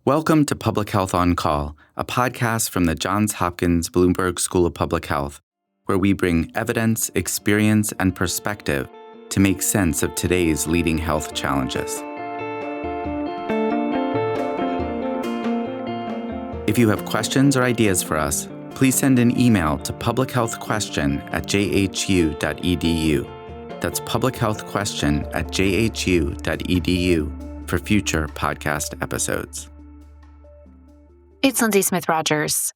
Welcome to Public Health on Call, a podcast from the Johns Hopkins Bloomberg School of Public Health, where we bring evidence, experience, and perspective to make sense of today's leading health challenges. If you have questions or ideas for us, please send an email to publichealthquestion@jhu.edu. That's publichealthquestion@jhu.edu for future podcast episodes. It's Lindsay Smith-Rogers.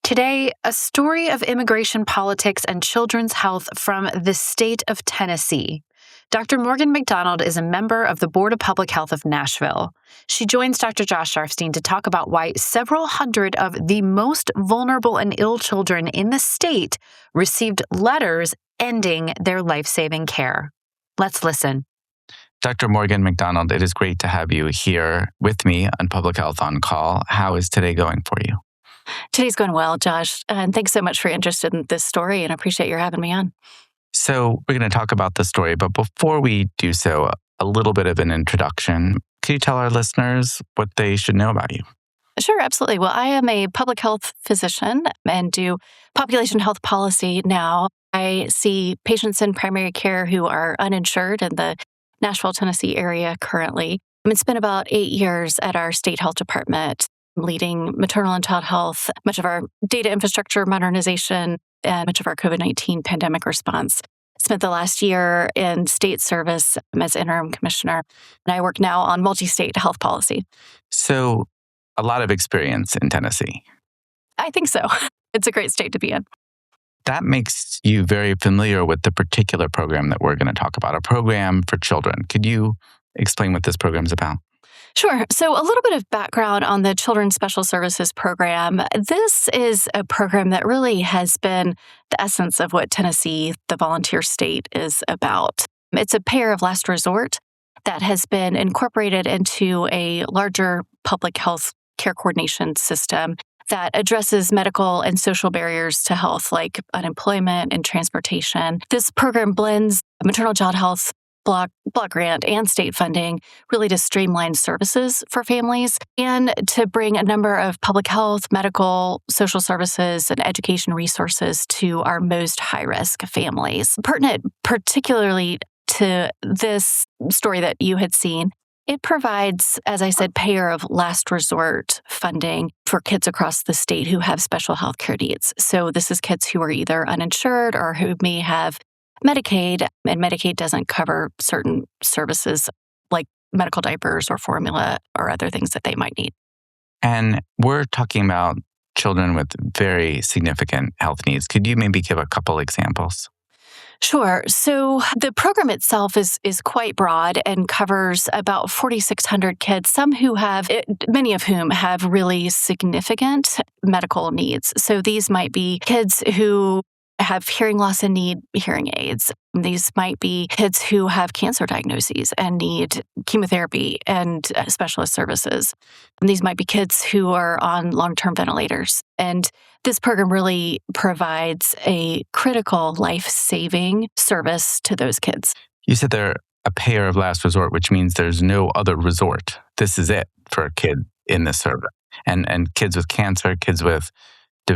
Today, a story of immigration politics and children's health from the state of Tennessee. Dr. Morgan McDonald is a member of the Board of Public Health of Nashville. She joins Dr. Josh Sharfstein to talk about why several hundred of the most vulnerable and ill children in the state received letters ending their life-saving care. Let's listen. Dr. Morgan McDonald, it is great to have you here with me on Public Health on Call. How is today going for you? Today's going well, Josh, and thanks so much for your interest in this story, and I appreciate your having me on. So we're going to talk about the story, but before we do so, a little bit of an introduction. Can you tell our listeners what they should know about you? Sure, absolutely. Well, I am a public health physician and do population health policy now. I see patients in primary care who are uninsured in the Nashville, Tennessee area currently. It's been about 8 years at our state health department, leading maternal and child health, much of our data infrastructure modernization, and much of our COVID-19 pandemic response. Spent the last year in state service as interim commissioner, and I work now on multi-state health policy. So a lot of experience in Tennessee. I think so. It's a great state to be in. That makes you very familiar with the particular program that we're going to talk about, a program for children. Could you explain what this program is about? Sure. So a little bit of background on the Children's Special Services Program. This is a program that really has been the essence of what Tennessee, the volunteer state, is about. It's a payer of last resort that has been incorporated into a larger public health care coordination system that addresses medical and social barriers to health like unemployment and transportation. This program blends maternal child health block grant and state funding really to streamline services for families and to bring a number of public health, medical, social services, and education resources to our most high-risk families. Pertinent particularly to this story that you had seen, it provides, as I said, payer of last resort funding for kids across the state who have special health care needs. So this is kids who are either uninsured or who may have Medicaid, and Medicaid doesn't cover certain services like medical diapers or formula or other things that they might need. And we're talking about children with very significant health needs. Could you maybe give a couple examples? Sure. So the program itself is quite broad and covers about 4,600 kids, many of whom have really significant medical needs. So these might be kids who have hearing loss and need hearing aids. These might be kids who have cancer diagnoses and need chemotherapy and specialist services. And these might be kids who are on long-term ventilators. And this program really provides a critical life-saving service to those kids. You said they're a payer of last resort, which means there's no other resort. This is it for a kid in this service. And kids with cancer, kids with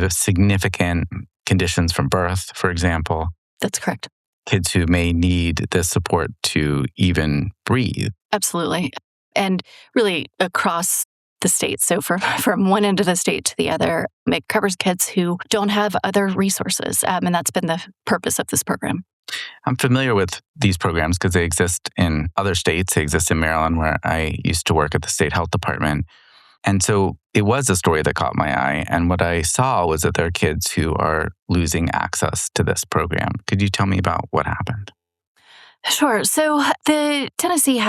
significant conditions from birth, for example. That's correct. Kids who may need the support to even breathe. Absolutely. And really across the state. So from one end of the state to the other, it covers kids who don't have other resources. And that's been the purpose of this program. I'm familiar with these programs because they exist in other states. They exist in Maryland, where I used to work at the state health department. And so it was a story that caught my eye. And what I saw was that there are kids who are losing access to this program. Could you tell me about what happened? Sure. So the Tennessee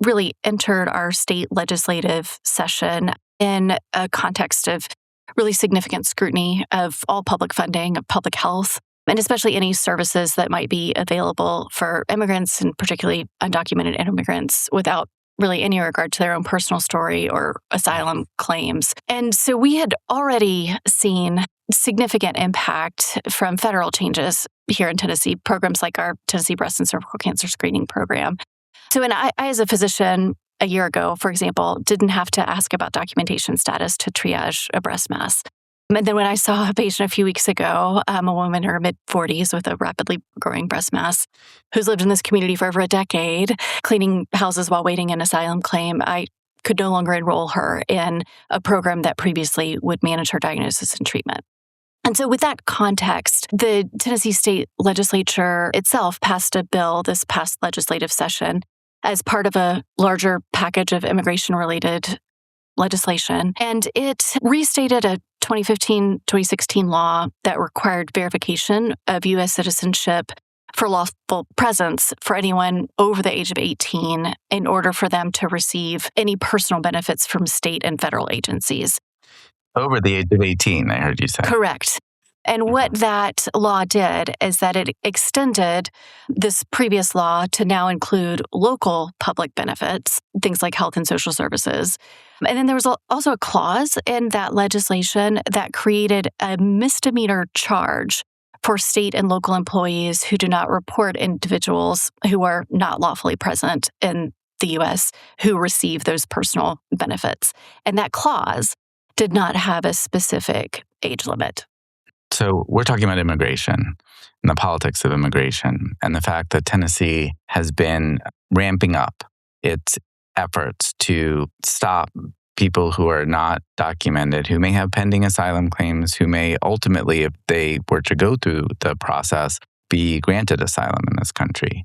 really entered our state legislative session in a context of really significant scrutiny of all public funding, of public health, and especially any services that might be available for immigrants and particularly undocumented immigrants without really any regard to their own personal story or asylum claims. And so we had already seen significant impact from federal changes here in Tennessee, programs like our Tennessee Breast and Cervical Cancer Screening Program. So I as a physician, a year ago, for example, didn't have to ask about documentation status to triage a breast mass. And then when I saw a patient a few weeks ago, a woman in her mid-40s with a rapidly growing breast mass who's lived in this community for over a decade, cleaning houses while waiting an asylum claim, I could no longer enroll her in a program that previously would manage her diagnosis and treatment. And so with that context, the Tennessee State Legislature itself passed a bill this past legislative session as part of a larger package of immigration-related legislation. And it restated a 2015-2016 law that required verification of U.S. citizenship for lawful presence for anyone over the age of 18 in order for them to receive any personal benefits from state and federal agencies. Over the age of 18, I heard you say. Correct. And what that law did is that it extended this previous law to now include local public benefits, things like health and social services. And then there was also a clause in that legislation that created a misdemeanor charge for state and local employees who do not report individuals who are not lawfully present in the U.S. who receive those personal benefits. And that clause did not have a specific age limit. So we're talking about immigration and the politics of immigration and the fact that Tennessee has been ramping up its efforts to stop people who are not documented, who may have pending asylum claims, who may ultimately, if they were to go through the process, be granted asylum in this country,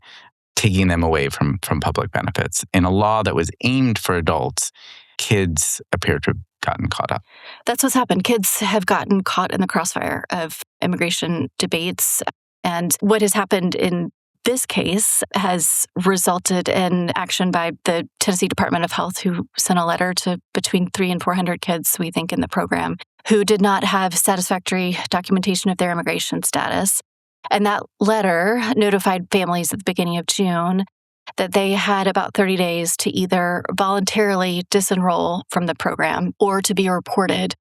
taking them away from public benefits. In a law that was aimed for adults, kids appear to have gotten caught up. That's what's happened. Kids have gotten caught in the crossfire of immigration debates. And what has happened in this case has resulted in action by the Tennessee Department of Health, who sent a letter to between 300 and 400 kids, we think, in the program, who did not have satisfactory documentation of their immigration status. And that letter notified families at the beginning of June that they had about 30 days to either voluntarily disenroll from the program or to be reported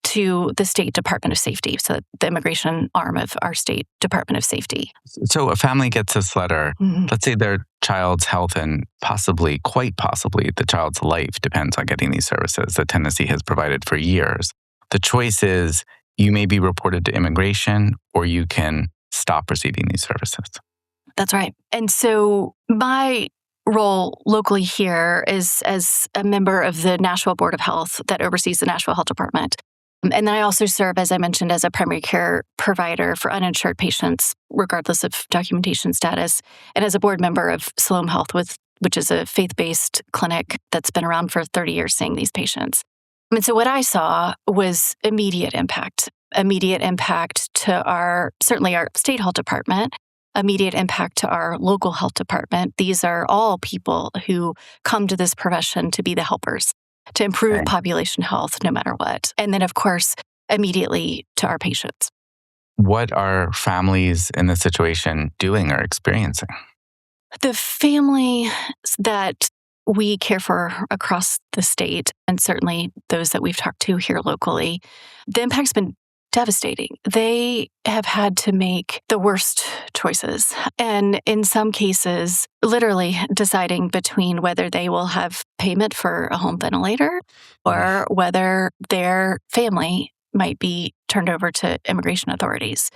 to the State Department of Safety, so the immigration arm of our State Department of Safety. So a family gets this letter. Let's say their child's health and quite possibly, the child's life depends on getting these services that Tennessee has provided for years. The choice is you may be reported to immigration or you can stop receiving these services. That's right. And so my role locally here is as a member of the Nashville Board of Health that oversees the Nashville Health Department. And then I also serve, as I mentioned, as a primary care provider for uninsured patients, regardless of documentation status, and as a board member of Siloam Health, which is a faith-based clinic that's been around for 30 years seeing these patients. And so what I saw was immediate impact to certainly our state health department, immediate impact to our local health department. These are all people who come to this profession to be the helpers, to improve population health no matter what. And then, of course, immediately to our patients. What are families in this situation doing or experiencing? The families that we care for across the state, and certainly those that we've talked to here locally, the impact's been devastating. They have had to make the worst choices. And in some cases, literally deciding between whether they will have payment for a home ventilator or whether their family might be turned over to immigration authorities.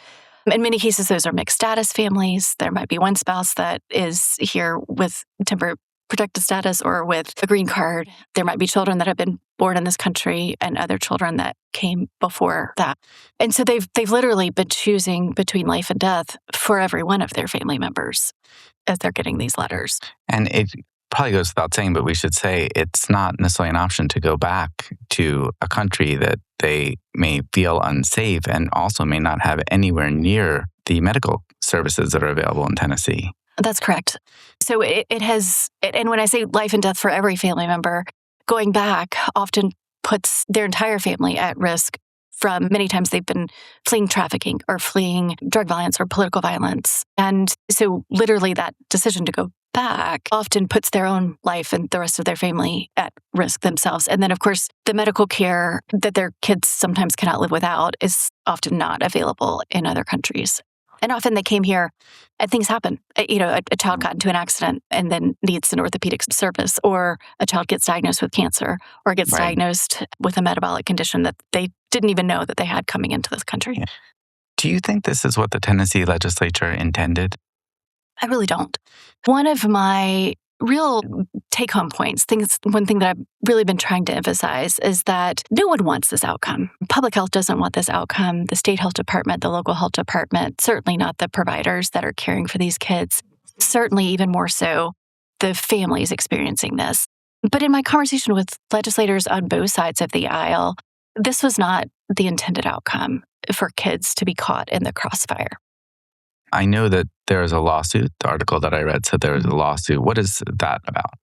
In many cases, those are mixed status families. There might be one spouse that is here with temporary protected status or with a green card. There might be children that have been born in this country and other children that came before that. And so they've literally been choosing between life and death for every one of their family members as they're getting these letters. And it probably goes without saying, but we should say it's not necessarily an option to go back to a country that they may feel unsafe and also may not have anywhere near the medical services that are available in Tennessee. That's correct. So it has, and when I say life and death for every family member, going back often puts their entire family at risk from many times they've been fleeing trafficking or fleeing drug violence or political violence. And so literally that decision to go back often puts their own life and the rest of their family at risk themselves. And then, of course, the medical care that their kids sometimes cannot live without is often not available in other countries. And often they came here and things happen. A child got into an accident and then needs an orthopedic service, or a child gets diagnosed with cancer or gets diagnosed with a metabolic condition that they didn't even know that they had coming into this country. Yeah. Do you think this is what the Tennessee legislature intended? I really don't. One of my real take-home points, one thing that I've really been trying to emphasize is that no one wants this outcome. Public health doesn't want this outcome. The state health department, the local health department, certainly not the providers that are caring for these kids, certainly even more so the families experiencing this. But in my conversation with legislators on both sides of the aisle, this was not the intended outcome for kids to be caught in the crossfire. I know that there is a lawsuit. The article that I read said there is a lawsuit. What is that about?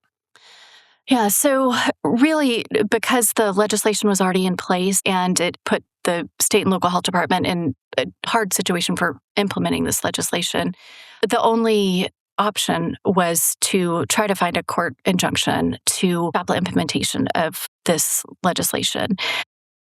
Yeah, so really, because the legislation was already in place and it put the state and local health department in a hard situation for implementing this legislation, the only option was to try to find a court injunction to stop the implementation of this legislation.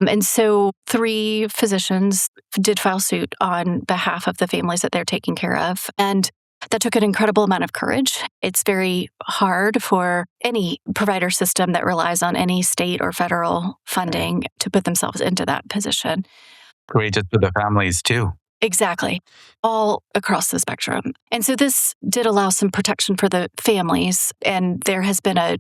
And so 3 physicians did file suit on behalf of the families that they're taking care of. And that took an incredible amount of courage. It's very hard for any provider system that relies on any state or federal funding to put themselves into that position. Courageous for the families, too. Exactly. All across the spectrum. And so this did allow some protection for the families. And there has been an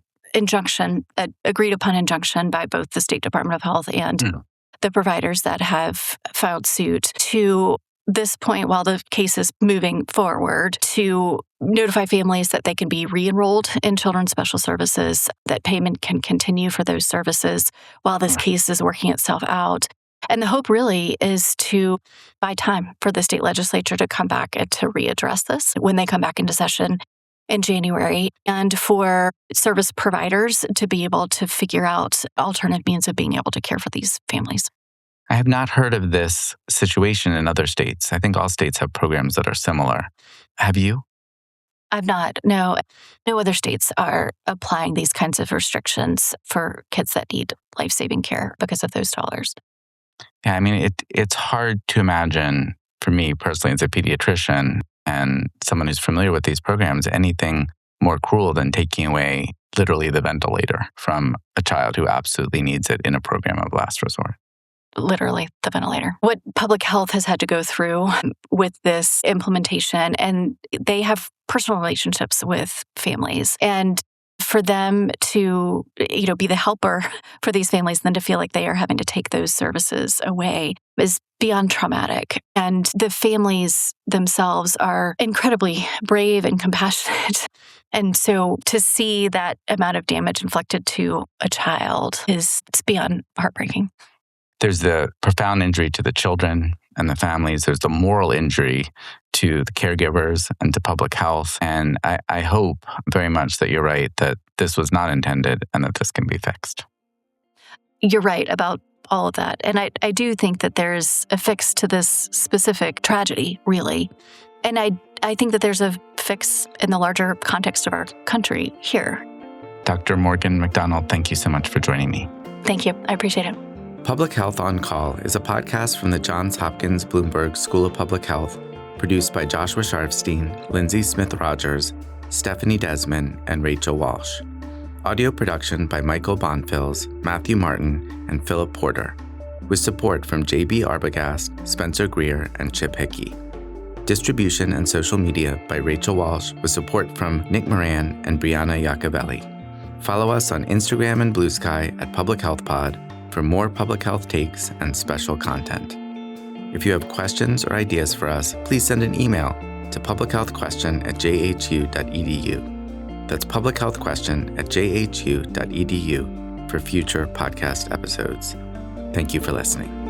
agreed upon injunction by both the State Department of Health and the providers that have filed suit to this point, while the case is moving forward, to notify families that they can be re-enrolled in children's special services, that payment can continue for those services while this case is working itself out. And the hope really is to buy time for the state legislature to come back and to readdress this when they come back into session in January, and for service providers to be able to figure out alternative means of being able to care for these families. I have not heard of this situation in other states. I think all states have programs that are similar. Have you? I've not. No other states are applying these kinds of restrictions for kids that need life-saving care because of those dollars. Yeah, I mean, it's hard to imagine, for me personally as a pediatrician and someone who's familiar with these programs, anything more cruel than taking away literally the ventilator from a child who absolutely needs it in a program of last resort. Literally the ventilator. What public health has had to go through with this implementation, and they have personal relationships with families, and for them to, be the helper for these families, then to feel like they are having to take those services away is beyond traumatic. And the families themselves are incredibly brave and compassionate. And so to see that amount of damage inflicted to a child it's beyond heartbreaking. There's the profound injury to the children and the families. There's the moral injury to the caregivers and to public health. And I hope very much that you're right, that this was not intended and that this can be fixed. You're right about all of that. And I do think that there's a fix to this specific tragedy, really. And I think that there's a fix in the larger context of our country here. Dr. Morgan McDonald, thank you so much for joining me. Thank you. I appreciate it. Public Health on Call is a podcast from the Johns Hopkins Bloomberg School of Public Health, produced by Joshua Sharfstein, Lindsay Smith-Rogers, Stephanie Desmond, and Rachel Walsh. Audio production by Michael Bonfils, Matthew Martin, and Philip Porter, with support from J.B. Arbogast, Spencer Greer, and Chip Hickey. Distribution and social media by Rachel Walsh, with support from Nick Moran and Brianna Iacovelli. Follow us on Instagram and Blue Sky at Public Health Pod for more public health takes and special content. If you have questions or ideas for us, please send an email to publichealthquestion@jhu.edu. That's publichealthquestion@jhu.edu for future podcast episodes. Thank you for listening.